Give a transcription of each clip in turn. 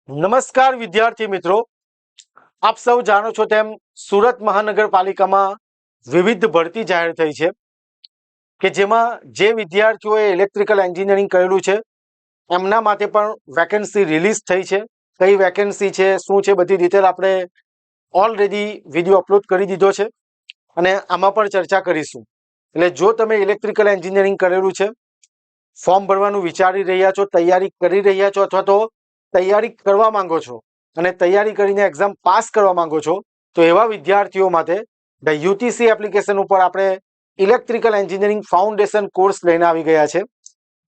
નમસ્કાર વિદ્યાર્થી મિત્રો, આપ સૌ જાણો છો તેમ સુરત મહાનગરપાલિકામાં વિવિધ ભરતી જાહેર થઈ છે કે જેમાં જે વિદ્યાર્થીઓએ ઇલેક્ટ્રિકલ એન્જિનિયરિંગ કરેલું છે એમના માટે પણ વેકેન્સી રિલીઝ થઈ છે. કઈ વેકેન્સી છે, શું છે, બધી ડિટેલ આપણે ઓલરેડી વિડીયો અપલોડ કરી દીધો છે અને આમાં પણ ચર્ચા કરીશું. એટલે જો તમે ઇલેક્ટ્રિકલ એન્જિનિયરિંગ કરેલું છે, ફોર્મ ભરવાનું વિચારી રહ્યા છો, તૈયારી કરી રહ્યા છો અથવા તો તૈયારી કરવા માંગો છો અને તૈયારી કરીને એક્ઝામ પાસ કરવા માંગો છો, તો એવા વિદ્યાર્થીઓ માટે ધ યુટીસી એપ્લિકેશન ઉપર આપણે ઇલેક્ટ્રિકલ એન્જિનિયરિંગ ફાઉન્ડેશન કોર્સ લઈને આવી ગયા છે,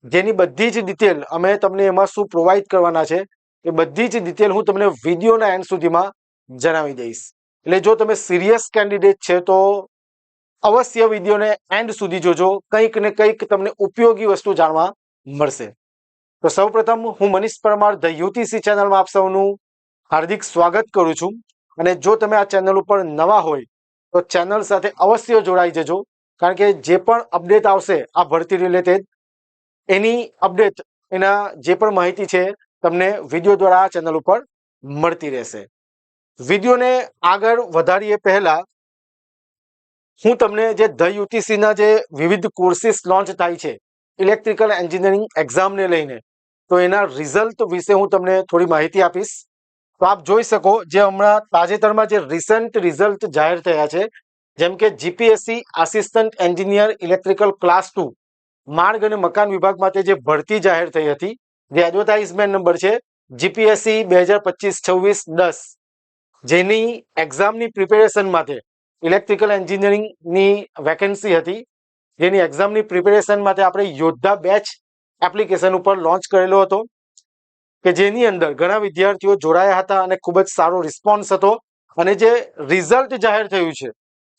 જેની બધી જ ડિટેલ અમે તમને એમાં શું પ્રોવાઈડ કરવાના છે એ બધી જ ડિટેલ હું તમને વિડીયોના એન્ડ સુધીમાં જણાવી દઈશ. એટલે જો તમે સિરિયસ કેન્ડિડેટ છે તો અવશ્ય વિડીયોને એન્ડ સુધી જોજો, કંઈક ને કંઈક તમને ઉપયોગી વસ્તુ જાણવા મળશે. તો સૌપ્રથમ હું મનીષ પરમાર ધ યુટીસી ચેનલમાં આપ સૌનું હાર્દિક સ્વાગત કરું છું. અને જો તમે આ ચેનલ ઉપર નવા હોય તો ચેનલ સાથે અવશ્ય જોડાઈ જજો, કારણ કે જે પણ અપડેટ આવશે આ ભરતી રિલેટેડ, એની અપડેટ, એના જે પણ માહિતી છે તમને વિડીયો દ્વારા આ ચેનલ ઉપર મળતી રહેશે. વિડીયોને આગળ વધારીએ પહેલા હું તમને જે ધ યુટીસીના જે વિવિધ કોર્સિસ લોન્ચ થાય છે ઇલેક્ટ્રિકલ એન્જિનિયરિંગ એક્ઝામને લઈને, તો એના રિઝલ્ટ વિશે હું તમને થોડી માહિતી આપીશ. તો આપ જોઈ શકો, જે હમણાં તાજેતરમાં જે રિસન્ટ રિઝલ્ટ જાહેર થયા છે, જેમ કે GPSC assistant engineer electrical class 2 માર્ગ અને મકાન વિભાગ માટે જે ભરતી જાહેર થઈ હતી, જે એડવર્ટાઇઝમેન્ટ નંબર છે જીપીએસસી 2025-26-10, જેની એક્ઝામની પ્રિપેરેશન માટે ઇલેક્ટ્રિકલ એન્જિનિયરિંગની વેકેન્સી હતી, જેની એક્ઝામની પ્રિપેરેશન માટે આપણે યોદ્ધા બેચ એપ્લિકેશન ઉપર લોન્ચ કરેલો હતો, કે જેની અંદર ઘણા વિદ્યાર્થીઓ જોડાયા હતા અને ખૂબ જ સારો રિસ્પોન્સ હતો. અને જે રિઝલ્ટ જાહેર થયું છે,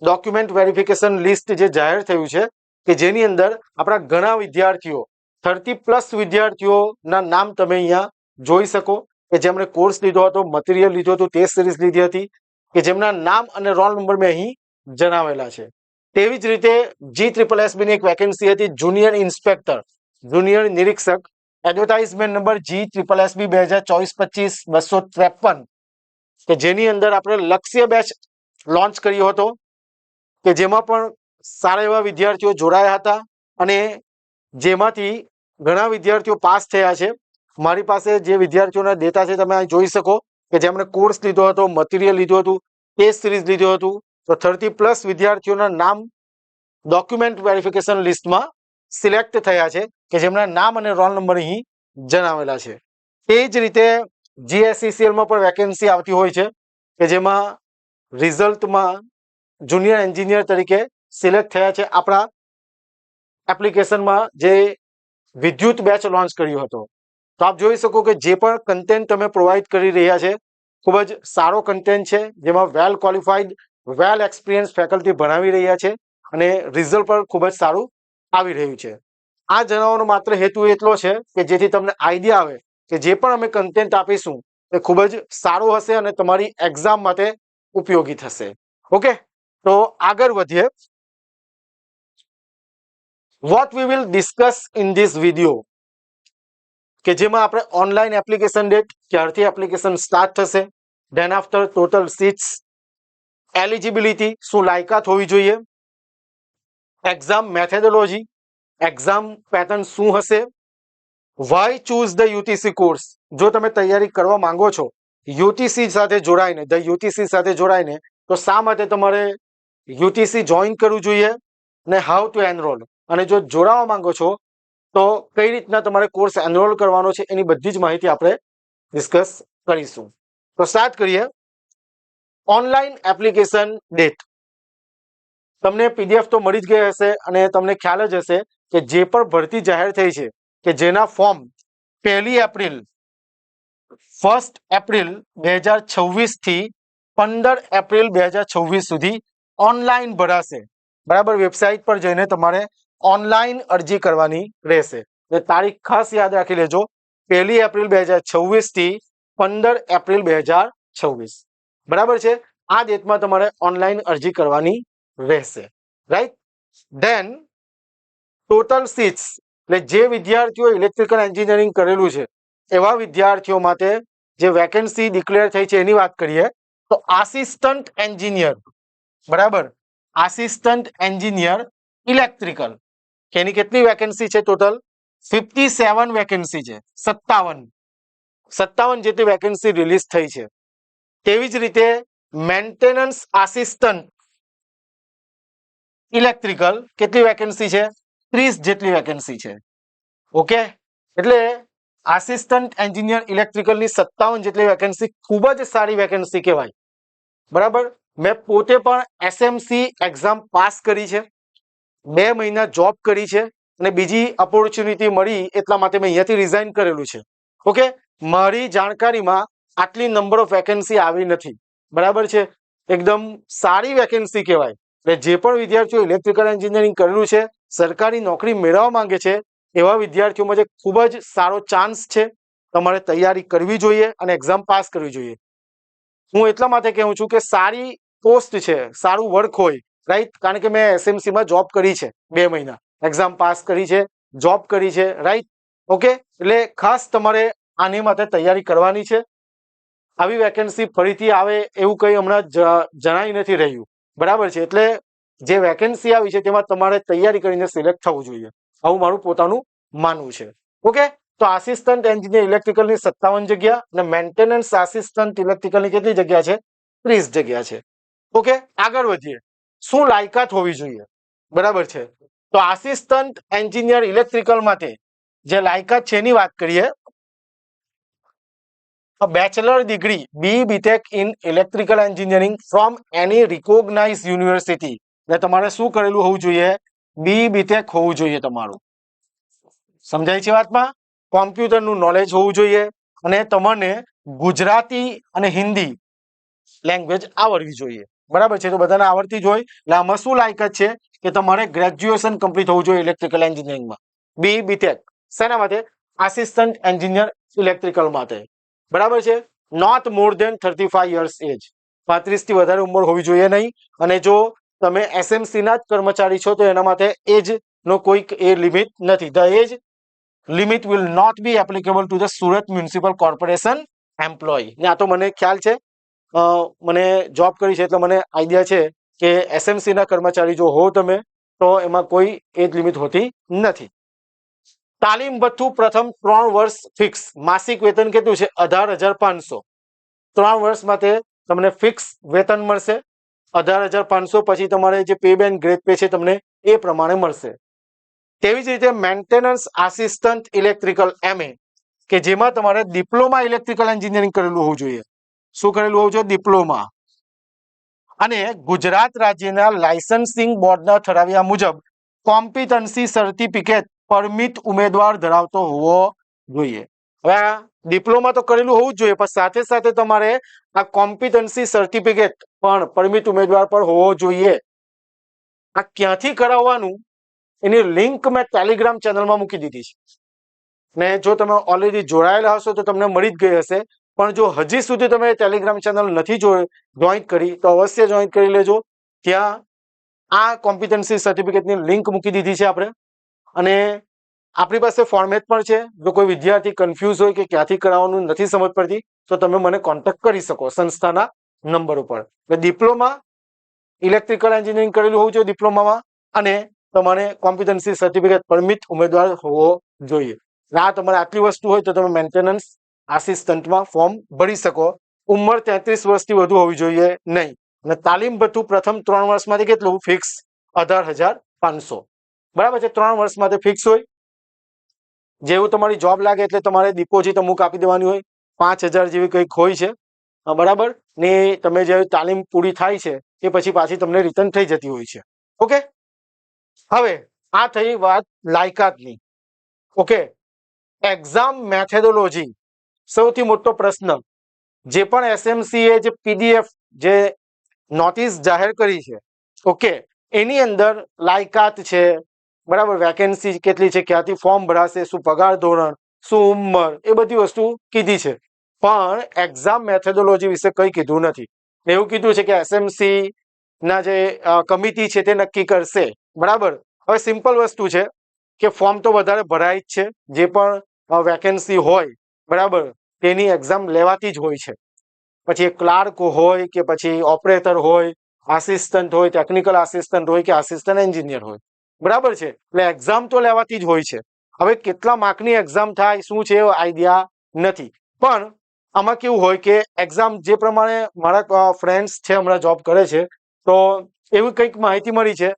ડોક્યુમેન્ટ વેરિફિકેશન લિસ્ટ જે જાહેર થયું છે, કે જેની અંદર આપણા ઘણા વિદ્યાર્થીઓ 30+ વિદ્યાર્થીઓના નામ તમે અહીંયા જોઈ શકો, કે જેમણે કોર્સ લીધો હતો, મટીરિયલ લીધું હતું, ટેસ્ટ સિરીઝ લીધી હતી, કે જેમના નામ અને રોલ નંબર મેં અહીં જણાવેલા છે. તેવી જ રીતે GSSB ની એક વેકેન્સી હતી જુનિયર ઇન્સ્પેક્ટર, જુનિયર નિરીક્ષક, એડવર્ટાઇઝમેન્ટ નંબર GSSB 2024-25-253, કે જેની અંદર આપણે લક્ષ્ય બેચ લોન્ચ કર્યો હતો, કે જેમાં પણ સારા એવા વિદ્યાર્થીઓ જોડાયા હતા અને જેમાંથી ઘણા વિદ્યાર્થીઓ પાસ થયા છે. મારી પાસે જે વિદ્યાર્થીઓના ડેટા છે તમે અહીં જોઈ શકો, કે જેમણે કોર્સ લીધો હતો, મટીરિયલ લીધું હતું, ટેસ્ટ સિરીઝ લીધું હતું, તો 30+ વિદ્યાર્થીઓના નામ ડોક્યુમેન્ટ વેરિફિકેશન લિસ્ટમાં સિલેક્ટ થયા છે, કે જેમના નામ અને રોલ નંબર અહીં જણાવેલા છે. તે જ રીતે GSECLમાં પણ વેકેન્સી આવતી હોય છે, કે જેમાં રિઝલ્ટમાં જુનિયર એન્જિનિયર તરીકે સિલેક્ટ થયા છે. આપણા એપ્લિકેશનમાં જે વિદ્યુત બેચ લોન્ચ કર્યો હતો, તો આપ જોઈ શકો કે જે પણ કન્ટેન્ટ તમે પ્રોવાઈડ કરી રહ્યા છે ખૂબ જ સારો કન્ટેન્ટ છે, જેમાં વેલ ક્વોલિફાઈડ, વેલ એક્સપિરિયન્સ ફેકલ્ટી ભણાવી રહ્યા છે અને રિઝલ્ટ પણ ખૂબ જ સારું આવી રહ્યું છે. આ જણાવવાનો માત્ર હેતુ એટલો છે કે જેથી તમને આઈડિયા આવે કે જે પણ અમે કન્ટેન્ટ આપીશું એ ખૂબ જ સારું હશે અને તમારી એક્ઝામ માટે ઉપયોગી થશે. ઓકે, તો આગળ વધીએ. What we will discuss in this video, કે જેમાં આપણે ઓનલાઈન એપ્લિકેશન ડેટ, ક્યારથી એપ્લિકેશન સ્ટાર્ટ થશે, than after total seats, eligibility, શું લાયકાત હોવી જોઈએ, એક્ઝામ મેથેડોલોજી, એક્ઝામ પેટર્ન શું હશે, why choose the UTC course, જો તમે તૈયારી કરવા માંગો છો યુટીસી સાથે જોડાઈને, ધ યુટીસી સાથે જોડાઈને, તો શા માટે તમારે યુટીસી જોઈન કરવું જોઈએ અને હાઉ ટુ એનરોલ, અને જો જોડાવા માંગો છો તો કઈ રીતના તમારે કોર્સ એનરોલ કરવાનો છે, એની બધી જ માહિતી આપણે ડિસ્કસ કરીશું. તો સ્ટાર્ટ કરીએ. ઓનલાઈન એપ્લિકેશન ડેટ, તમને પીડીએફ તો મળી જ ગઈ હશે અને તમને ખ્યાલ જ હશે કે જે પણ ભરતી જાહેર થઈ છે, કે જેના ફોર્મ 1 એપ્રિલ 2026 થી 15 એપ્રિલ 2026 સુધી ઓનલાઈન ભરાશે. બરાબર, વેબસાઇટ પર જઈને તમારે ઓનલાઈન અરજી કરવાની રહેશે. એ તારીખ ખાસ યાદ રાખી લેજો, 1 એપ્રિલ 2026 થી 15 એપ્રિલ 2026. બરાબર છે, આ ડેટમાં તમારે ઓનલાઈન અરજી કરવાની રહેશે. રાઈટ. ધેન ટોટલ સીટ્સ, એટલે જે વિદ્યાર્થીઓ ઇલેક્ટ્રિકલ એન્જિનિયરિંગ કરેલું છે એવા વિદ્યાર્થીઓ માટે જે વેકેન્સી ડિક્લેર થઈ છે એની વાત કરીએ તો આસિસ્ટન્ટ એન્જિનિયર, બરાબર, આસિસ્ટન્ટ એન્જિનિયર ઇલેક્ટ્રિકલ, એની કેટલી વેકેન્સી છે? ટોટલ 57 વેકેન્સી છે. 57 જેટલી વેકેન્સી રિલીઝ થઈ છે. તેવી જ રીતે મેન્ટેનન્સ આસિસ્ટન્ટ ઇલેક્ટ્રિકલ કેટલી વેકેન્સી છે? 30 જેટલી વેકેન્સી છે. ઓકે, એટલે આસિસ્ટન્ટ એન્જિનિયર ઇલેક્ટ્રિકલની 57 જેટલી વેકેન્સી ખૂબ જ સારી વેકેન્સી કહેવાય. બરાબર, મેં પોતે પણ એસએમસી એક્ઝામ પાસ કરી છે, 2 મહિના જોબ કરી છે અને બીજી ઓપોર્ચ્યુનિટી મળી એટલા માટે મેં અહીંયાથી રિઝાઇન કરેલું છે. ઓકે, મારી જાણકારીમાં આટલી નંબર ઓફ વેકેન્સી આવી નથી. બરાબર છે, એકદમ સારી વેકેન્સી કહેવાય. એટલે જે પણ વિદ્યાર્થીઓ ઇલેક્ટ્રિકલ એન્જિનિયરિંગ કરેલું છે, સરકારી નોકરી મેળવવા માંગે છે, એવા વિદ્યાર્થીઓ માટે ખૂબ જ સારો ચાન્સ છે. તમારે તૈયારી કરવી જોઈએ અને એક્ઝામ પાસ કરવી જોઈએ. હું એટલા માટે કહું છું કે સારી પોસ્ટ છે, સારું વર્ક હોય, રાઈટ, કારણ કે મેં એસએમસીમાં જોબ કરી છે, 2 મહિના એક્ઝામ પાસ કરી છે, જોબ કરી છે, રાઈટ. ઓકે, એટલે ખાસ તમારે આની માટે તૈયારી કરવાની છે. આવી વેકેન્સી ફરીથી આવે એવું કંઈ હમણાં જણાઈ નથી રહ્યું. બરાબર છે, એટલે જે વેકેન્સી આવી છે તેમાં તમારે તૈયારી કરીને સિલેક્ટ થવું જોઈએ, આવું મારું પોતાનું માનવું છે. ઓકે, તો આસિસ્ટન્ટ એન્જિનિયર ઇલેક્ટ્રિકલની 57 જગ્યા અને મેન્ટેનન્સ આસિસ્ટન્ટ ઇલેક્ટ્રિકલની કેટલી જગ્યા છે? 30 જગ્યા છે. ઓકે, આગળ વધીએ. શું લાયકાત હોવી જોઈએ? બરાબર છે, તો આસિસ્ટન્ટ એન્જિનિયર ઇલેક્ટ્રિકલ માટે જે લાયકાત છે એની વાત કરીએ. A bachelor degree BTech in electrical engineering from any recognized university. એટલે તમારે શું કરેલું હોવું જોઈએ? BTech હોવું જોઈએ તમારું. સમજાય છે વાતમાં? કોમ્પ્યુટરનું નોલેજ હોવું જોઈએ અને તમને ગુજરાતી અને હિન્દી લેંગ્વેજ આવડવી જોઈએ. બરાબર છે, તો બધાને આવડતી જ હોય. એટલે આમાં શું લાયકાત છે કે તમારે ગ્રેજ્યુએશન કમ્પ્લીટ હોવું જોઈએ ઇલેક્ટ્રિકલ એન્જિનિયરિંગમાં. BTech શેના માટે? આસિસ્ટન્ટ એન્જિનિયર ઇલેક્ટ્રિકલ માટે. બરાબર છે, નોટ મોર દેન 35 યર્સ એજ, 35 થી વધારે ઉંમર હોવી જોઈએ નહીં. અને જો તમે એસએમસી ના જ કર્મચારી છો તો એના માટે એજ નો કોઈ એ લિમિટ નથી. The age limit will not be applicable to the Surat municipal corporation employ. ને આ તો મને ખ્યાલ છે, મને જોબ કરી છે એટલે મને આઈડિયા છે કે એસએમસી ના કર્મચારી જો હો તમે તો એમાં કોઈ એજ લિમિટ હોતી નથી. તાલીમ ભથ્થું પ્રથમ 3 વર્ષ ફિક્સ. માસિક વેતન કેટલું છે? 18,500. 3 વર્ષ માટે તમને ફિક્સ વેતન મળશે 18,500. પછી તમારે જે પે બેન ગ્રેડ પે છે તમને એ પ્રમાણે મળશે. તેવી જ રીતે મેન્ટેનન્સ આસિસ્ટન્ટ ઇલેક્ટ્રિકલ MA કે જેમાં તમારે ડિપ્લોમા ઇલેક્ટ્રિકલ એન્જિનિયરિંગ કરેલું હોવું જોઈએ. શું કરેલું હોવું જોઈએ? ડિપ્લોમા. અને ગુજરાત રાજ્યના લાયસન્સિંગ બોર્ડના ઠરાવ્યા મુજબ કોમ્પિટન્સી સર્ટિફિકેટ પરમિટ ઉમેદવાર ધરાવતો હોવો જોઈએ. હવે આ ડિપ્લોમા તો કરેલું હોવું જ જોઈએ, પણ સાથે સાથે તમારે આ કોમ્પિટન્સી સર્ટિફિકેટ પણ પરમિટ ઉમેદવાર પર હોવો જોઈએ. આ ક્યાંથી કરાવવાનું એની લિંક મેં ટેલિગ્રામ ચેનલમાં મૂકી દીધી છે, ને જો તમે ઓલરેડી જોડાયેલા હશો તો તમને મળી જ ગઈ હશે. પણ જો હજી સુધી તમે ટેલિગ્રામ ચેનલ નથી જોઈન્ટ કરી તો અવશ્ય જોઈન્ટ કરી લેજો. ત્યાં આ કોમ્પિટન્સી સર્ટિફિકેટની લિંક મૂકી દીધી છે આપણે. અને આપણી પાસે ફોર્મેટ પણ છે. જો કોઈ વિદ્યાર્થી કન્ફ્યુઝ હોય કે ક્યાંથી કરાવવાનું નથી સમજ પડતી તો તમે મને કોન્ટેક્ટ કરી શકો સંસ્થાના નંબર ઉપર. એટલે ડિપ્લોમા ઇલેક્ટ્રિકલ એન્જિનિયરિંગ કરેલું હોવું જોઈએ ડિપ્લોમામાં, અને તમારે કોમ્પિટન્સી સર્ટિફિકેટ પરમિટ ઉમેદવાર હોવો જોઈએ. આ તમારે આટલી વસ્તુ હોય તો તમે મેન્ટેનન્સ આસિસ્ટન્ટમાં ફોર્મ ભરી શકો. ઉંમર 33 વર્ષથી વધુ હોવી જોઈએ નહીં. અને તાલીમ ભથ્થું પ્રથમ 3 વર્ષ માટે કેટલું? ફિક્સ 18,500. બરાબર છે, 3 વર્ષ માટે ફિક્સ હોય. જેવું તમારી જોબ લાગે એટલે તમારે ડિપોઝિટ અમુક આપી દેવાની હોય, 5,000 જેવી કંઈક હોય છે. બરાબર ને તમે જે તાલીમ પૂરી થાય છે એ પછી પાછી તમને રિટર્ન થઈ જતી હોય છે. ઓકે, હવે આ થઈ વાત લાયકાતની. ઓકે, એક્ઝામ મેથેડોલોજી સૌથી મોટો પ્રશ્ન. જે પણ એસએમસી એ જે પીડીએફ જે નોટિસ જાહેર કરી છે, ઓકે, એની અંદર લાયકાત છે, બરાબર, વેકેન્સી કેટલી છે, ક્યાંથી ફોર્મ ભરાશે, શું પગાર ધોરણ, શું ઉંમર, એ બધી વસ્તુ કીધી છે. પણ એક્ઝામ મેથેડોલોજી વિશે કંઈ કીધું નથી. એવું કીધું છે કે એસએમસી ના જે કમિટી છે તે નક્કી કરશે. બરાબર, હવે સિમ્પલ વસ્તુ છે કે ફોર્મ તો વધારે ભરાય જ છે જે પણ વેકેન્સી હોય. બરાબર, તેની એક્ઝામ લેવાતી જ હોય છે. પછી એ ક્લાર્ક હોય કે પછી ઓપરેટર હોય, આસિસ્ટન્ટ હોય, ટેકનિકલ આસિસ્ટન્ટ હોય કે આસિસ્ટન્ટ એન્જિનિયર હોય, બરાબર છે. એટલે એક્ઝામ તો લેવાતી જ હોય છે. હવે કેટલા માર્કની એક્ઝામ થાય શું છે આઈડિયા નથી, પણ આમાં કેવું હોય કે એક્ઝામ જે પ્રમાણે મારા ફ્રેન્ડ્સ છે હમણાં જોબ કરે છે, તો એવી કંઈક માહિતી મળી છે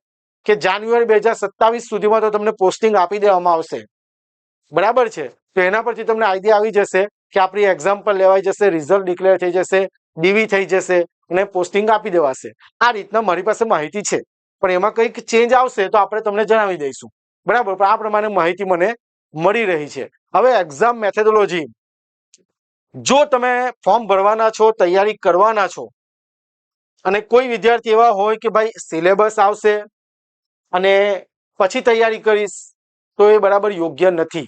કે જાન્યુઆરી 2027 સુધીમાં તો તમને પોસ્ટિંગ આપી દેવામાં આવશે, બરાબર છે. તો એના પરથી તમને આઈડિયા આવી જશે કે આપણી એક્ઝામ પર લેવાઈ જશે, રિઝલ્ટ ડિક્લેર થઈ જશે, ડીવી થઈ જશે અને પોસ્ટિંગ આપી દેવાશે. આ રીતના મારી પાસે માહિતી છે, પણ એમાં કંઈક ચેન્જ આવશે તો આપણે તમને જણાવી દઈશું, બરાબર. પણ આ પ્રમાણે માહિતી મને મળી રહી છે. હવે એક્ઝામ મેથોડોલોજી, જો તમે ફોર્મ ભરવાના છો, તૈયારી કરવાના છો અને કોઈ વિદ્યાર્થી એવા હોય કે ભાઈ સિલેબસ આવશે અને પછી તૈયારી કરીશ, તો એ બરાબર યોગ્ય નથી.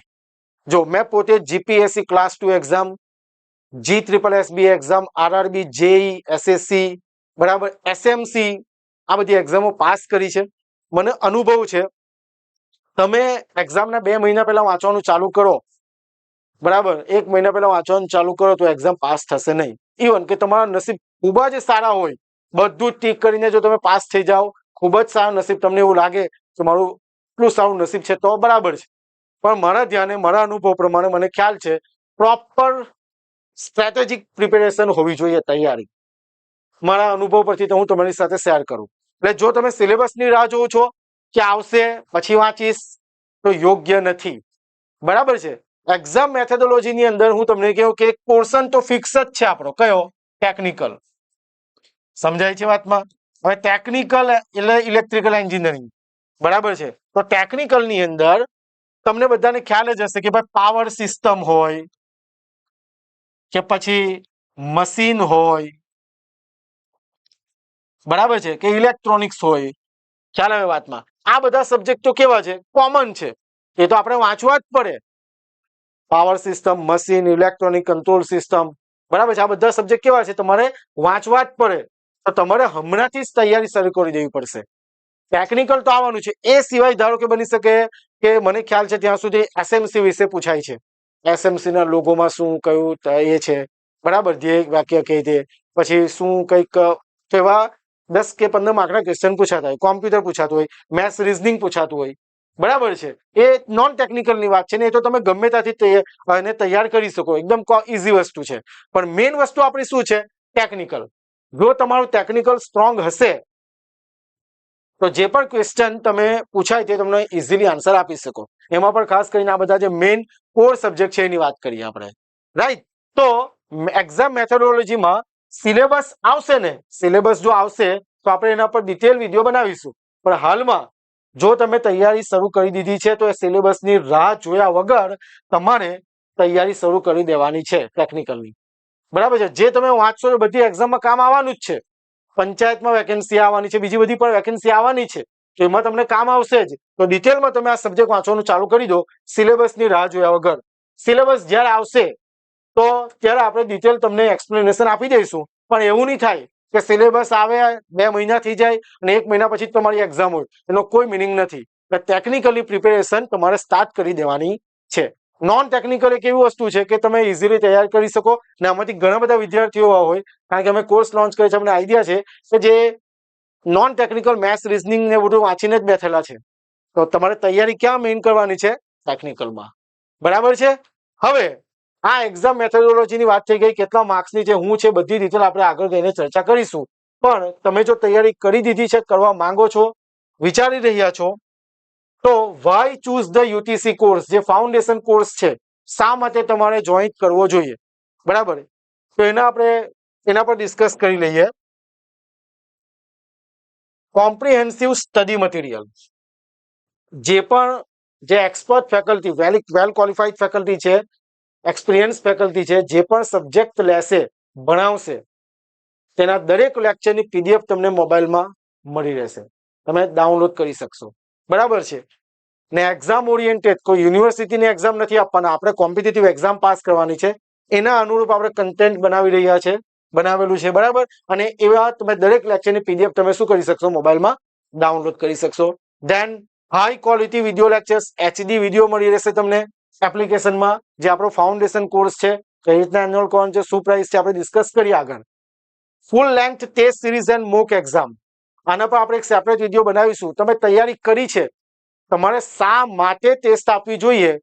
જો મેં પોતે GPSC class 2 exam, GSSB exam, RRB, JE, SSC, બરાબર, SMC, આ બધી એક્ઝામો પાસ કરી છે. મને અનુભવ છે. તમે એક્ઝામના 2 મહિના પહેલા વાંચવાનું ચાલુ કરો, બરાબર, 1 મહિના પહેલા વાંચવાનું ચાલુ કરો તો એક્ઝામ પાસ થશે નહીં. ઇવન કે તમારા નસીબ ખૂબ જ સારા હોય, બધું જ ટીક કરીને જો તમે પાસ થઈ જાઓ, ખૂબ જ સારું નસીબ, તમને એવું લાગે કે મારું એટલું સારું નસીબ છે તો બરાબર છે. પણ મારા ધ્યાને, મારા અનુભવ પ્રમાણે મને ખ્યાલ છે પ્રોપર સ્ટ્રેટેજિક પ્રિપેરેશન હોવી જોઈએ, તૈયારી. મારા અનુભવ પરથી તો હું તમારી સાથે શેર કરું. એટલે જો તમે સિલેબસની રાહ જોવો છો કે આવશે પછી વાંચીશ, તો યોગ્ય નથી, બરાબર છે. એક્ઝામ મેથોડોલોજીની અંદર હું તમને કહું કે એક પોર્શન તો ફિક્સ જ છે આપણો, કયો? ટેકનિકલ. સમજાય છે વાતમાં? હવે ટેકનિકલ એટલે ઇલેક્ટ્રિકલ એન્જિનિયરિંગ, બરાબર છે. તો ટેકનિકલની અંદર તમને બધાને ખ્યાલ જ હશે કે ભાઈ પાવર સિસ્ટમ હોય કે પછી મશીન હોય, બરાબર છે, કે ઇલેક્ટ્રોનિક્સ હોય. ખ્યાલ આવે વાતમાં? આ બધા સબ્જેક્ટ તો કેવા છે? કોમન છે, એ તો આપણે વાંચવા જ પડે. Power system, machine, electronic, control system, બરાબર છે. આ બધા સબ્જેક્ટ કેવા છે? તમારે વાંચવા જ પડે. તો તમારે હમણાંથી જ તૈયારી શરૂ કરી દેવી પડશે. ટેકનિકલ તો આવવાનું છે. એ સિવાય ધારો કે બની શકે કે મને ખ્યાલ છે ત્યાં સુધી એસએમસી વિશે પૂછાય છે. એસએમસી ના લોગોમાં શું કયું એ છે, બરાબર, ધ્યેય વાક્ય કહી દે, પછી શું કંઈક એવા 10 કે 15 માર્કના ક્વેશ્ચન પૂછાતા હોય, કોમ્પ્યુટર પૂછાતું હોય, મેથ્સ રીઝનિંગ પૂછાતું હોય, બરાબર છે. એ નોન ટેકનિકલની વાત છે ને, એ તો તમે ગમે ત્યાંથી તૈયાર કરી શકો, એકદમ ઇઝી વસ્તુ છે. પણ મેઇન વસ્તુ આપણી શું છે? ટેકનિકલ. જો તમારું ટેકનિકલ સ્ટ્રોંગ હશે તો જે પણ ક્વેશ્ચન તમે પૂછાય તે તમને ઇઝીલી આન્સર આપી શકો. એમાં પણ ખાસ કરીને આ બધા જે મેઇન કોર સબ્જેક્ટ છે એની વાત કરીએ આપણે, રાઈટ. તો એક્ઝામ મેથોડોલોજીમાં સિલેબસ આવશે ને, સિલેબસ જો આવશે તો આપણે એના પર ડિટેલ વિડીયો બનાવીશું. પણ હાલમાં જો તમે તૈયારી શરૂ કરી દીધી છે તો એ સિલેબસની રાહ જોયા વગર તમારે તૈયારી શરૂ કરી દેવાની છે ટેકનિકલની, બરાબર છે. જે તમે વાંચશો એ બધી એક્ઝામમાં કામ આવવાનું જ છે. પંચાયતમાં વેકેન્સી આવવાની છે, બીજી બધી પણ વેકેન્સી આવવાની છે, તો એમાં તમને કામ આવશે જ. તો ડિટેલમાં તમે આ સબ્જેક્ટ વાંચવાનું ચાલુ કરી દો, સિલેબસની રાહ જોયા વગર. સિલેબસ જ્યારે આવશે તો ત્યારે આપણે ડિટેલ તમને એક્સપ્લેનેશન આપી દઈશું. પણ એવું નહીં થાય કે સિલેબસ આવે, 2 મહિના થઈ જાય અને 1 મહિના પછી તમારી એક્ઝામ હોય, એનો કોઈ મિનિંગ નથી. ટેકનિકલી પ્રિપેરેશન તમારે સ્ટાર્ટ કરી દેવાની છે. નોન ટેકનિકલ એક એવી વસ્તુ છે કે તમે ઇઝીલી તૈયાર કરી શકો, અને આમાંથી ઘણા બધા વિદ્યાર્થીઓ હોય, કારણ કે અમે કોર્સ લોન્ચ કરીએ છીએ, અમને આઈડિયા છે કે જે નોન ટેકનિકલ મેથ્સ રીઝનિંગ ને બધું વાંચીને જ બેઠેલા છે. તો તમારે તૈયારી ક્યાં મેઇન કરવાની છે? ટેકનિકલમાં, બરાબર છે. હવે આ એક્ઝામ મેથોડોલોજીની વાત થઈ ગઈ, કેટલા માર્ક્સની છે, હું છે, બધી ડિટેલ આપણે આગળ જઈને ચર્ચા કરીશું. પણ તમે જો તૈયારી કરી દીધી છે, કરવા માંગો છો, વિચારી રહ્યા છો, તો why choose the UTC course, જે ફાઉન્ડેશન કોર્સ છે, શા માટે તમારે જોઈન કરવો જોઈએ, બરાબર. તો એના પર ડિસ્કસ કરી લઈએ. કોમ્પ્રિહેન્સિવ સ્ટડી મટીરિયલ, જે પણ જે એક્સપર્ટ ફેકલ્ટી, વેલ ક્વોલિફાઈડ ફેકલ્ટી છે, એક્સપિરિયન્સ ફેકલ્ટી છે, જે પણ સબ્જેક્ટ લેશે, ભણાવશે, તેના દરેક લેક્ચરની પીડીએફ તમને મોબાઈલમાં મળી રહેશે, તમે ડાઉનલોડ કરી શકશો, બરાબર છે. ને એક્ઝામ ઓરિએન્ટેડ, કોઈ યુનિવર્સિટીની એક્ઝામ નથી આપવાના, આપણે કોમ્પિટિટિવ એક્ઝામ પાસ કરવાની છે, એના અનુરૂપ આપણે કન્ટેન્ટ બનાવેલું છે, બરાબર. અને એવા તમે દરેક લેક્ચરની પીડીએફ તમે શું કરી શકશો? મોબાઈલમાં ડાઉનલોડ કરી શકશો. Then high quality video lectures, HD video મળી રહેશે તમને એપ્લિકેશનમાં, જે આપણો ફાઉન્ડેશન કોર્સ છે, કઈ રીતના એન્યુઅલ કોણ છે, શું પ્રાઇસ છે, આપણે ડિસ્કસ કરીએ આગળ. Full length test series and mock exam, આના પર આપણે એક સેપરેટ વિડીયો બનાવીશું. તમે તૈયારી કરી છે, તમારે શા માટે ટેસ્ટ આપવી જોઈએ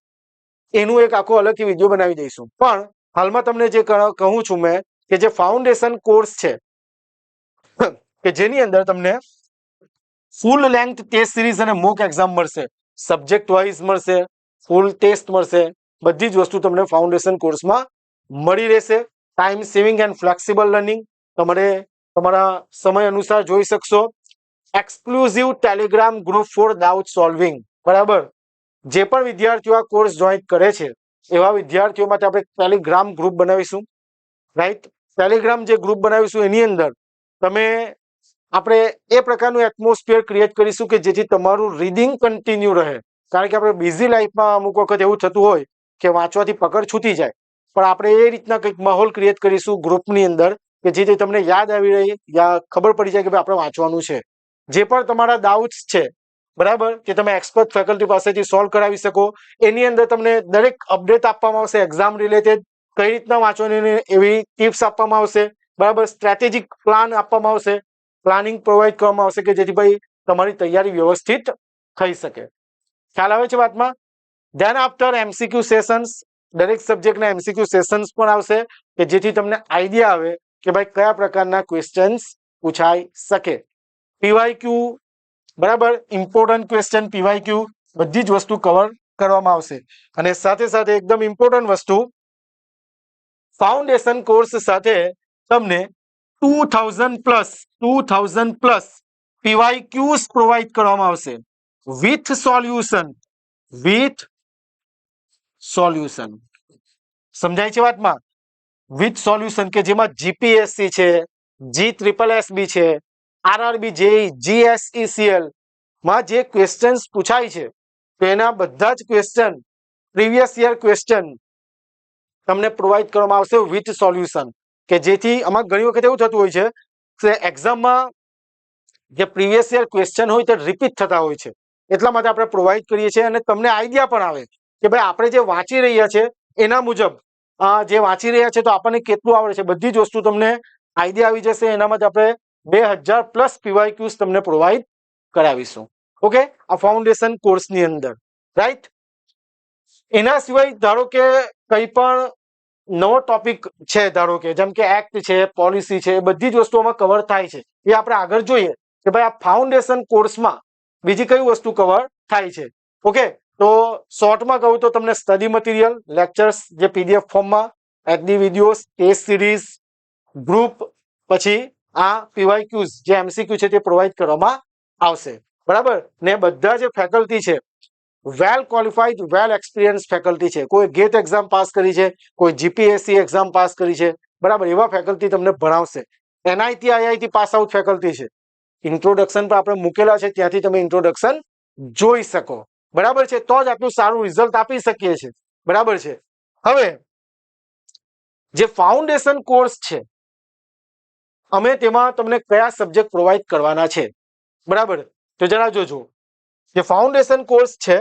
એનું એક આખો અલગથી વિડીયો બનાવી દઈશું. પણ હાલમાં તમને જે કહું છું મેં કે જે ફાઉન્ડેશન કોર્સ છે કે જેની અંદર તમને ફૂલ લેન્થ ટેસ્ટ સિરીઝ અને મોક એક્ઝામ મળશે, સબ્જેક્ટ વાઇઝ મળશે, ફૂલ ટેસ્ટ મળશે, બધી જ વસ્તુ તમને ફાઉન્ડેશન કોર્સમાં મળી રહેશે. Time saving and flexible learning, તમારે તમારા સમય અનુસાર જોઈ શકશો. Exclusive Telegram group for doubt solving, બરાબર. જે પણ વિદ્યાર્થીઓ આ કોર્સ જોઈન કરે છે એવા વિદ્યાર્થીઓ માટે આપણે ટેલિગ્રામ ગ્રુપ બનાવીશું, રાઈટ. ટેલિગ્રામ જે ગ્રુપ બનાવીશું એની અંદર તમે આપણે એ પ્રકારનું એટમોસ્ફિયર ક્રિએટ કરીશું કે જેથી તમારું રીડિંગ કન્ટિન્યુ રહે. કારણ કે આપણે બિઝી લાઈફમાં અમુક વખત એવું થતું હોય કે વાંચવાથી પકડ છૂટી જાય, પણ આપણે એ રીતના કંઈક માહોલ ક્રિએટ કરીશું ગ્રુપની અંદર કે જેથી તમને યાદ આવી રહી, યા ખબર પડી જાય કે ભાઈ આપણે વાંચવાનું છે. જે પણ તમારા ડાઉટ્સ છે, બરાબર, કે તમે એક્સપર્ટ ફેકલ્ટી પાસેથી સોલ્વ કરાવી શકો. એની અંદર તમને દરેક અપડેટ આપવામાં આવશે એક્ઝામ રિલેટેડ, કઈ રીતના વાંચવાની એવી ટિપ્સ આપવામાં આવશે, બરાબર. સ્ટ્રેટેજિક પ્લાન આપવામાં આવશે, પ્લાનિંગ પ્રોવાઈડ કરવામાં આવશે કે જેથી ભાઈ તમારી તૈયારી વ્યવસ્થિત થઈ શકે. ખ્યાલ આવે છે વાતમાં? ધેન આફ્ટર એમસીક્યુ સેશન્સ, દરેક સબ્જેક્ટના એમસીક્યુ સેશન્સ પણ આવશે કે જેથી તમને આઈડિયા આવે કે ભાઈ કયા પ્રકારના ક્વેશ્ચન્સ પૂછાઈ શકે. પીવાયક્યુ, બરાબર, ઇમ્પોર્ટન્ટ ક્વેશ્ચન, પીવાયક્યુ, બધી જ વસ્તુ કવર કરવામાં આવશે. અને સાથે સાથે એકદમ ઇમ્પોર્ટન્ટ વસ્તુ, ફાઉન્ડેશન કોર્સ સાથે તમને 2000 પ્લસ પીવાયક્યુઝ પ્રોવાઈડ કરવામાં આવશે વિથ સોલ્યુશન. સમજાય છે વાતમાં? વિથ સોલ્યુશન, કે જેમાં જીપીએસસી છે, GSSB છે, આરઆરબી, જેઈ, GSECL માં જે ક્વેશ્ચન્સ પૂછાય છે તો એના બધા જ ક્વેશ્ચન, પ્રીવિયસ યર ક્વેશ્ચન તમને પ્રોવાઈડ કરવામાં આવશે વિથ સોલ્યુશન. કે જેથી આમાં ઘણી વખત એવું થતું હોય છે કે એક્ઝામમાં જે પ્રીવિયસ યર ક્વેશ્ચન હોય તે રિપીટ થતા હોય છે, એટલા માટે આપણે પ્રોવાઈડ કરીએ છીએ. અને તમને આઈડિયા પણ આવે કે ભાઈ આપણે જે વાંચી રહ્યા છે એના મુજબ જે વાંચી રહ્યા છે તો આપણને કેટલું આવડે છે, બધી જ વસ્તુ તમને આઈડિયા આવી જશે. એના માટે આપણે 2000 પ્લસ પીવાયક્યુઝ તમને પ્રોવાઈડ કરાવીશું. ઓકે, આ ફાઉન્ડેશન કોર્સની અંદર, રાઈટ. એના સિવાય ધારો કે કંઈ પણ નવો ટોપિક છે, ધારો કે જેમ કે એક્ટ છે, પોલિસી છે, બધી જ વસ્તુઓમાં કવર થાય છે. એ આપણે આગળ જોઈએ કે ભાઈ આ ફાઉન્ડેશન કોર્સમાં બીજી કઈ વસ્તુ કવર થાય છે. ઓકે, તો શોર્ટમાં કહું તો તમને સ્ટડી મટીરિયલ, લેક્ચર્સ જે પીડીએફ ફોર્મમાં, HD videos, test series, group, પછી આ પીવાયક્યુઝ જે એમસીક્યુ છે તે પ્રોવાઈડ કરવામાં આવશે, બરાબર. ને બધા જે ફેકલ્ટી છે વેલ ક્વોલિફાઈડ, વેલ એક્સપિરિયન્સ ફેકલ્ટી છે. કોઈ ગેટ એક્ઝામ પાસ કરી છે, કોઈ જીપીએસસી એક્ઝામ પાસ કરી છે, બરાબર. એવા ફેકલ્ટી તમને ભણાવશે. NIT, IIT pass out faculty છે. ઇન્ટ્રોડક્શન પર આપણે મૂકેલા છે, ત્યાંથી તમે ઇન્ટ્રોડક્શન જોઈ શકો, બરાબર છે. તો જ આટલું સારું રિઝલ્ટ આપી શકીએ છીએ, બરાબર છે. હવે જે ફાઉન્ડેશન કોર્સ છે અમે તેમાં તમને કયા સબ્જેક્ટ પ્રોવાઈડ કરવાના છે, બરાબર. તો જરા જોજો, જે ફાઉન્ડેશન કોર્સ છે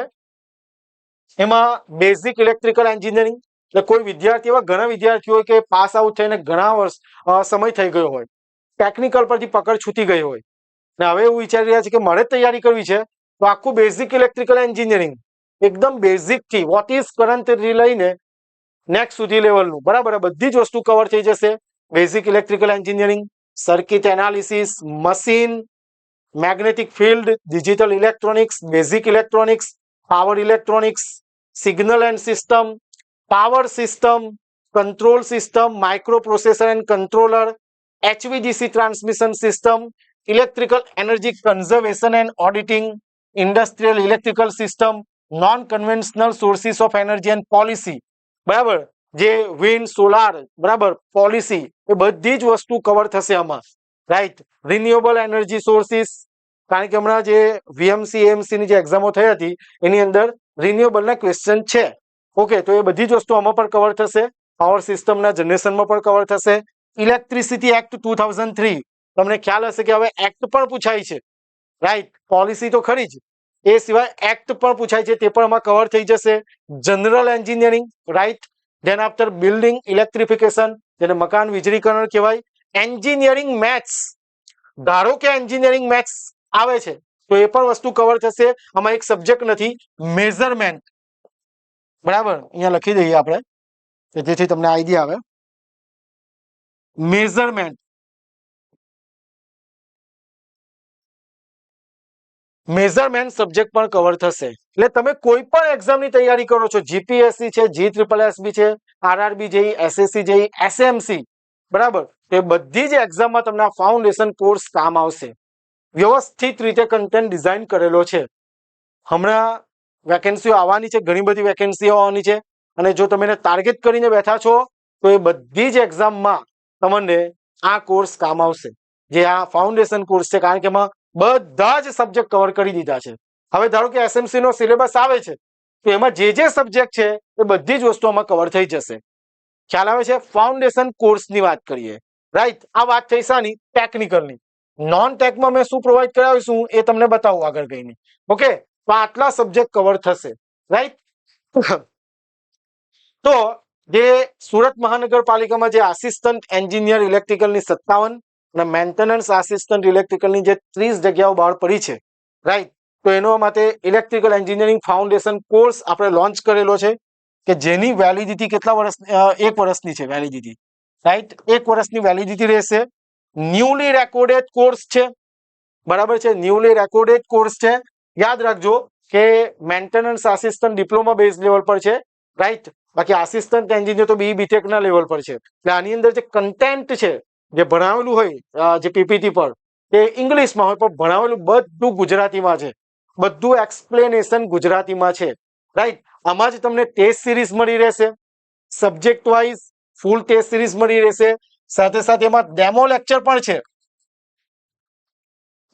એમાં બેઝિક ઇલેક્ટ્રિકલ એન્જિનિયરિંગ, એટલે કોઈ વિદ્યાર્થી, એવા ઘણા વિદ્યાર્થીઓ કે પાસ આઉટ થઈને ઘણા વર્ષ સમય થઈ ગયો હોય, ટેકનિકલ પરથી પકડ છૂટી ગઈ હોય ને હવે એવું વિચારી રહ્યા છે કે મારે તૈયારી કરવી છે, તો આખું બેઝિક ઇલેક્ટ્રિકલ એન્જિનિયરિંગ એકદમ બેઝિક થી વોટ ઇઝ કરંટ લઈને નેક્સ્ટ સુધી લેવલનું, બરાબર, બધી જ વસ્તુ કવર થઈ જશે. Basic electrical engineering, circuit analysis, machine, magnetic field, digital electronics, basic electronics, power electronics, signal and system, power system, control system, micro processor and controller, HVDC transmission system, electrical energy conservation and auditing, industrial electrical system, non conventional sources of energy and policy, બરાબર, જે wind, solar, બરાબર, policy, એ બધી જ વસ્તુ cover થશે આમાં, right. Renewable energy sources, કારણ કે હમણાં જે વીએમસી, એએમસી ની જે એક્ઝામો થઈ હતી એની અંદર રિન્યુએબલ ના ક્વેશ્ચન છે. ઓકે, તો એ બધી જ વસ્તુ આમાં પણ કવર થશે. પાવર સિસ્ટમના જનરેશનમાં પણ કવર થશે. ઇલેક્ટ્રિસિટી એક્ટ 2003, તમને ખ્યાલ હશે કે હવે એક્ટ પણ પૂછાય છે, રાઈટ. પોલિસી તો ખરી જ, એ સિવાય એક્ટ પણ પૂછાય છે, તે પણ આમાં કવર થઈ જશે. General engineering, right, than after building electrification, જેને મકાન વીજળીકરણ કહેવાય. એન્જિનિયરિંગ મેથ્સ, ધારો કે એન્જિનિયરિંગ મેથ્સ આવે છે તો એ પણ વસ્તુ કવર થશે. આમાં એક સબ્જેક્ટ નથી, મેઝરમેન્ટ. બરાબર, અહીંયા લખી દઈએ આપણે જેથી તમને આઈડિયા આવે. મેઝરમેન્ટ, મેઝરમેન્ટ સબ્જેક્ટ પણ કવર થશે. એટલે તમે કોઈ પણ એક્ઝામની તૈયારી કરો છો, જીપીએસસી છે, GSSB છે, RRB JE, SSC JE, SMC, બરાબર, તો એ બધી જ એક્ઝામમાં તમને આ ફાઉન્ડેશન કોર્સ કામ આવશે. વ્યવસ્થિત રીતે કન્ટેન્ટ ડિઝાઇન કરેલો છે. હમણાં વેકેન્સીઓ આવવાની છે, ઘણી બધી વેકેન્સીઓ આવવાની છે, અને જો તમે એને ટાર્ગેટ કરીને બેઠા છો તો એ બધી જ એક્ઝામમાં તમને આ કોર્સ કામ આવશે, જે આ ફાઉન્ડેશન કોર્સ છે. કારણ કે એમાં બધા જ સબ્જેક્ટ કવર કરી દીધા છે. હવે ધારો કે SMC નો સિલેબસ આવે છે તો એમાં જે સબ્જેક્ટ છે એ બધી જ વસ્તુઓમાં કવર થઈ જશે. ખ્યાલ આવે છે? ફાઉન્ડેશન કોર્સની વાત કરીએ, રાઈટ. આ વાત થઈ શાની? ટેકનિકલની. નોન ટેકમાં મેં શું પ્રોવાઈડ કરાવીશું એ તમને બતાવું આગળ જઈને. ઓકે, તો આટલા સબ્જેક્ટ કવર થશે, રાઈટ. તો જે સુરત મહાનગરપાલિકામાં જે આસિસ્ટન્ટ એન્જિનિયર ઇલેક્ટ્રિકલની 57 અને મેન્ટેનન્સ આસિસ્ટન્ટ ઇલેક્ટ્રિકલની જે 30 જગ્યાઓ બહાર પડી છે, રાઈટ, તો એનો માટે ઇલેક્ટ્રિકલ એન્જિનિયરિંગ ફાઉન્ડેશન કોર્સ આપણે લોન્ચ કરેલો છે કે જેની વેલિડિટી કેટલા વર્ષ? 1 વર્ષની છે વેલિડિટી, રાઈટ. 1 વર્ષની વેલિડિટી રહેશે. ન્યુલી રેકોર્ડેડ કોર્સ છે, બરાબર છે, ન્યુલી રેકોર્ડેડ કોર્સ છે. યાદ રાખજો કે maintenance assistant diploma base level પર છે, રાઈટ. બાકી આસિસ્ટન્ટ એન્જિનિયર તો BE-BTech ના લેવલ પર છે. એટલે આની અંદર જે કન્ટેન્ટ છે, જે ભણાવેલું હોય જે PPT પર, એ ઇંગ્લિશમાં હોય પણ ભણાવેલું બધું ગુજરાતીમાં છે. બધું એક્સપ્લેનેશન ગુજરાતીમાં છે, રાઈટ. આમાં જ તમને ટેસ્ટ સિરીઝ મળી રહેશે, સબ્જેક્ટ વાઇઝ ફૂલ ટેસ્ટ સિરીઝ મળી રહેશે. સાથે સાથે એમાં ડેમો લેક્ચર પણ છે.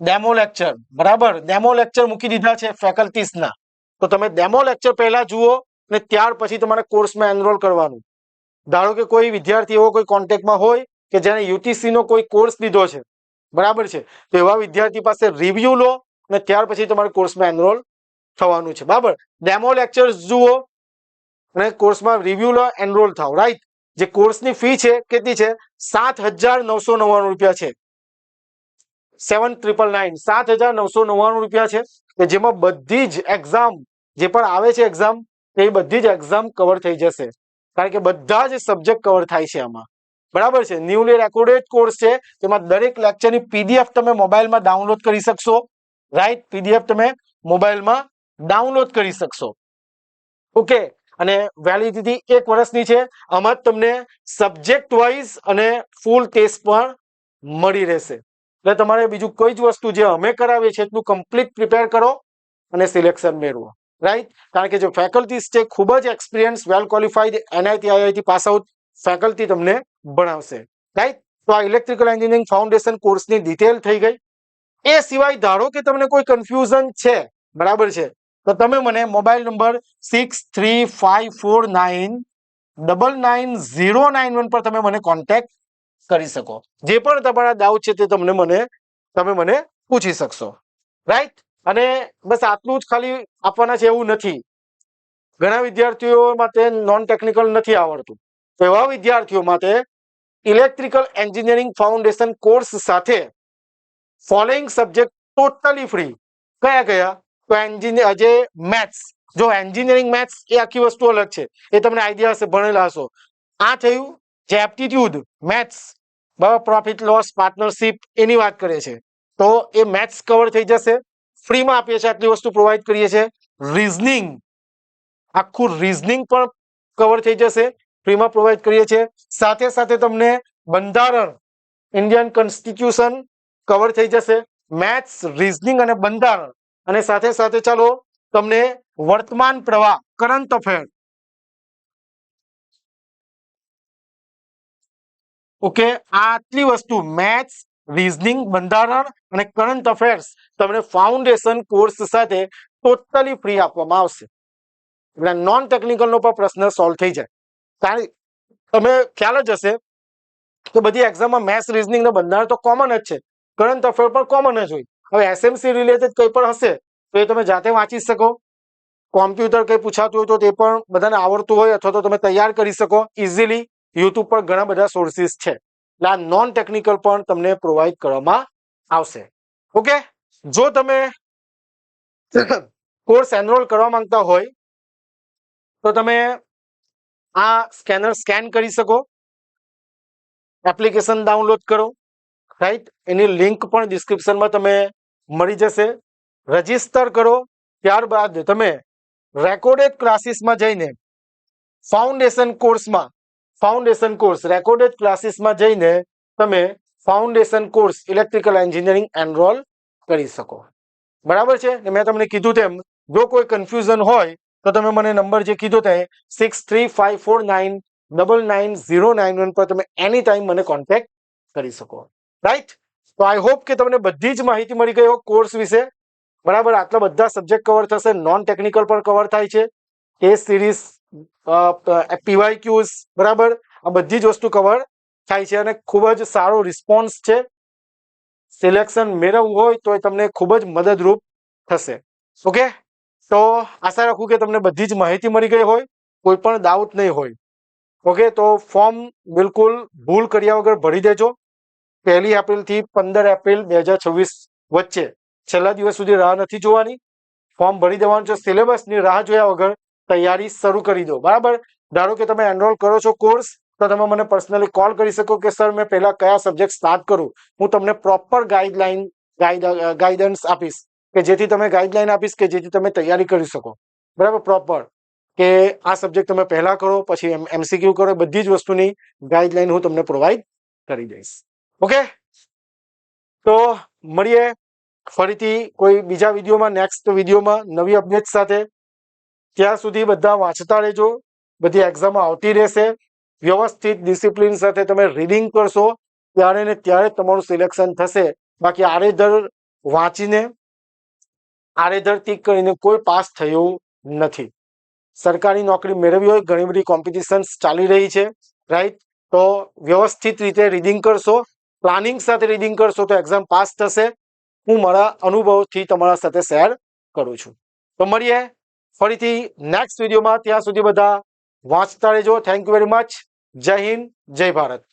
ડેમો લેક્ચર, બરાબર, ડેમો લેક્ચર મૂકી દીધા છે ફેકલ્ટીઝના. તો તમે ડેમો લેક્ચર પહેલા જુઓ અને ત્યાર પછી તમારે કોર્સમાં એનરોલ કરવાનું. ધારો કે કોઈ વિદ્યાર્થી એવો કોઈ કોન્ટેક્ટમાં હોય કે જેને UTC નો કોઈ કોર્સ લીધો છે, બરાબર છે, તો એવા વિદ્યાર્થી પાસે રિવ્યુ લો અને ત્યાર પછી તમારે કોર્સમાં એનરોલ થવાનું છે. બરાબર, ડેમો લેક્ચર્સ જુઓ અને કોર્સમાં રિવ્યુ લો, એનરોલ થાવ, રાઈટ. જે કોર્સની ફી છે કેટલી છે? 7,999 રૂપિયા છે. 7,999, 7,999 રૂપિયા છે, કે જેમાં બધી જ એક્ઝામ જે પણ આવે છે એક્ઝામ, એ બધી જ એક્ઝામ કવર થઈ જશે. કારણ કે બધા જ સબ્જેક્ટ કવર થાય છે આમાં, બરાબર છે. ન્યુલી રેકોર્ડેડ કોર્સ છે, તેમાં દરેક લેક્ચરની PDF તમે મોબાઈલમાં ડાઉનલોડ કરી શકશો, રાઈટ. PDF તમે મોબાઈલમાં ડાઉનલોડ કરી શકશો. ઓકે, અને વેલિડિટી 1 વર્ષની છે. આમાં જ તમને સબ્જેક્ટ વાઇઝ અને ફૂલ ટેસ્ટ પણ મળી રહેશે. એટલે તમારે બીજું કોઈ જ વસ્તુ જે અમે કરાવીએ છીએ એટલું કમ્પ્લીટ પ્રિપેર કરો અને સિલેક્શન મેળવો, રાઈટ. કારણ કે જે ફેકલ્ટીઝ છે ખૂબ જ એક્સપિરિયન્સ, વેલ qualified NIT IIT pass out faculty તમને ભણાવશે, રાઈટ. તો આ ઇલેક્ટ્રિકલ એન્જિનિયરિંગ ફાઉન્ડેશન કોર્સની ડિટેલ થઈ ગઈ. એ સિવાય ધારો કે તમને કોઈ કન્ફ્યુઝન છે, બરાબર છે, તો તમે મને મોબાઈલ નંબર 6354999091 પર તમે મને કોન્ટેક્ટ કરી શકો. જે પણ તમારા ડાઉટ છે તે તમે મને પૂછી શકશો, રાઈટ. અને બસ આટલું જ ખાલી આપવાના છે એવું નથી. ઘણા વિદ્યાર્થીઓ માટે નોન ટેકનિકલ નથી આવડતું, તો એવા વિદ્યાર્થીઓ માટે ઇલેક્ટ્રિકલ એન્જિનિયરિંગ ફાઉન્ડેશન કોર્સ સાથે ફોલોઈંગ સબ્જેક્ટ ટોટલી ફ્રી. કયા કયા? તો જે મેથ્સ, જો એન્જિનિયરિંગ મેથ્સ એ આખી વસ્તુ અલગ છે, એ તમને આઈડિયા હશે, ભણેલા હશો. આ થયું જે એપ્ટિટ્યુડ મેથ્સ, બરાબર, પ્રોફિટ લોસ પાર્ટનરશિપ એની વાત કરે છે, તો એ મેથ્સ કવર થઈ જશે. ફ્રીમાં આપીએ છીએ, આટલી વસ્તુ પ્રોવાઈડ કરીએ છીએ. રીઝનિંગ, આખું રીઝનિંગ પણ કવર થઈ જશે, ફ્રીમાં પ્રોવાઈડ કરીએ છીએ. સાથે સાથે તમને બંધારણ, ઇન્ડિયન કોન્સ્ટિટ્યુશન કવર થઈ જશે. મેથ્સ, રીઝનિંગ અને બંધારણ, અને સાથે સાથે ચાલો તમને વર્તમાન પ્રવાહ, કરંટ અફેર, ઓકે, આટલી વસ્તુ મેથ્સ, રીઝનિંગ, બંધારણ અને કરંટ અફેર્સ તમને ફાઉન્ડેશન કોર્સ સાથે ટોટલી ફ્રી આપવામાં આવશે. એટલે નોન ટેકનિકલનો પણ પ્રશ્ન સોલ્વ થઈ જાય. કારણ તમે ખ્યાલ જ હશે કે બધી એક્ઝામમાં મેથ્સ, રીઝનિંગ ને બંધારણ તો કોમન જ છે, કરંટ અફેર પણ કોમન જ હોય. હવે SMC રિલેટેડ કંઈ પણ હશે તો એ તમે જાતે વાંચી શકો, કોમ્પ્યુટર કંઈ પૂછાતું હોય તો તે પણ બધાને આવડતું હોય અથવા તો તમે તૈયાર કરી શકો ઇઝીલી. યુટ્યુબ પર ઘણા બધા સોર્સિસ છે, એટલે આ નોન ટેકનિકલ પણ તમને પ્રોવાઈડ કરવામાં આવશે. ઓકે, જો તમે કોર્સ એનરોલ કરવા માંગતા હોય તો તમે આ સ્કેનર સ્કેન કરી શકો, એપ્લિકેશન ડાઉનલોડ કરો, રાઈટ. એની લિંક પણ ડિસ્ક્રિપ્શનમાં તમે મળી જશે. રજીસ્ટર કરો, ત્યારબાદ તમે રેકોર્ડેડ ક્લાસીસમાં જઈને ફાઉન્ડેશન કોર્સ રેકોર્ડેડ ક્લાસીસમાં જઈને તમે foundation course electrical engineering enrol કરી શકો. બરાબર છે. મેં તમને કીધું તેમ જો કોઈ કન્ફ્યુઝન હોય તો તમે મને નંબર જે કીધો તે 6354999091 પર તમે એની ટાઈમ મને કોન્ટેક્ટ કરી શકો, રાઈટ. તો આઈ હોપ કે તમને બધી જ માહિતી મળી ગઈ હોય કોર્સ વિશે. બરાબર, આટલા બધા સબ્જેક્ટ કવર થશે, નોન ટેકનિકલ પણ કવર થાય છે, કેસ સિરીઝ, પીવાયક્યુઝ, બરાબર, આ બધી જ વસ્તુ કવર થાય છે અને ખૂબ જ સારો રિસ્પોન્સ છે. સિલેક્શન મેળવવું હોય તો એ તમને ખૂબ જ મદદરૂપ થશે. ઓકે, તો આશા રાખું કે તમને બધી જ માહિતી મળી ગઈ હોય, કોઈ પણ ડાઉટ નહીં હોય. ઓકે, તો ફોર્મ બિલકુલ ભૂલ કર્યા વગર ભરી દેજો. 1 એપ્રિલથી 15 એપ્રિલ 2026 વચ્ચે છેલ્લા દિવસ સુધી રાહ નથી જોવાની. ફોર્મ ભરી દેવાનું છે. સિલેબસની રાહ જોયા વગર તૈયારી શરૂ કરી દો. બરાબર, ધારો કે તમે એનરોલ કરો છો કોર્સ, તો તમે મને પર્સનલી કોલ કરી શકો કે સર મેં પહેલા કયા સબ્જેક્ટ સ્ટાર્ટ કરું. હું તમને પ્રોપર ગાઈડન્સ આપીશ કે જેથી તમે ગાઈડલાઈન આપીશ કે જેથી તમે તૈયારી કરી શકો. બરાબર, પ્રોપર કે આ સબ્જેક્ટ તમે પહેલા કરો પછી MCQ કરો, બધી જ વસ્તુની ગાઈડલાઈન હું તમને પ્રોવાઈડ કરી દઈશ. ઓકે, તો મળીએ ફરીથી કોઈ બીજા વિડીયોમાં, નેક્સ્ટ વિડીયોમાં નવી અપડેટ સાથે. ત્યાં સુધી બધા વાંચતા રહેજો, બધી એક્ઝામો આવતી રહેશે. વ્યવસ્થિત ડિસિપ્લિન સાથે તમે રીડિંગ કરશો ત્યારે ને ત્યારે તમારું સિલેક્શન થશે. બાકી આડેધડ વાંચીને આડેધડ ટીક કરીને કોઈ પાસ થયું નથી. સરકારી નોકરી મેળવી હોય, ઘણી બધી કોમ્પિટિશન્સ ચાલી રહી છે, રાઈટ. તો વ્યવસ્થિત રીતે રીડિંગ કરશો, પ્લાનિંગ સાથે રીડિંગ કરશો તો એક્ઝામ પાસ થશે. હું મારા અનુભવથી તમારા સાથે શેર કરું છું. તો મળીએ ફરીથી નેક્સ્ટ વિડીયોમાં. ત્યાં સુધી બધા વાંચતા રહેજો. Thank you very much. જય હિન્દ, જય ભારત.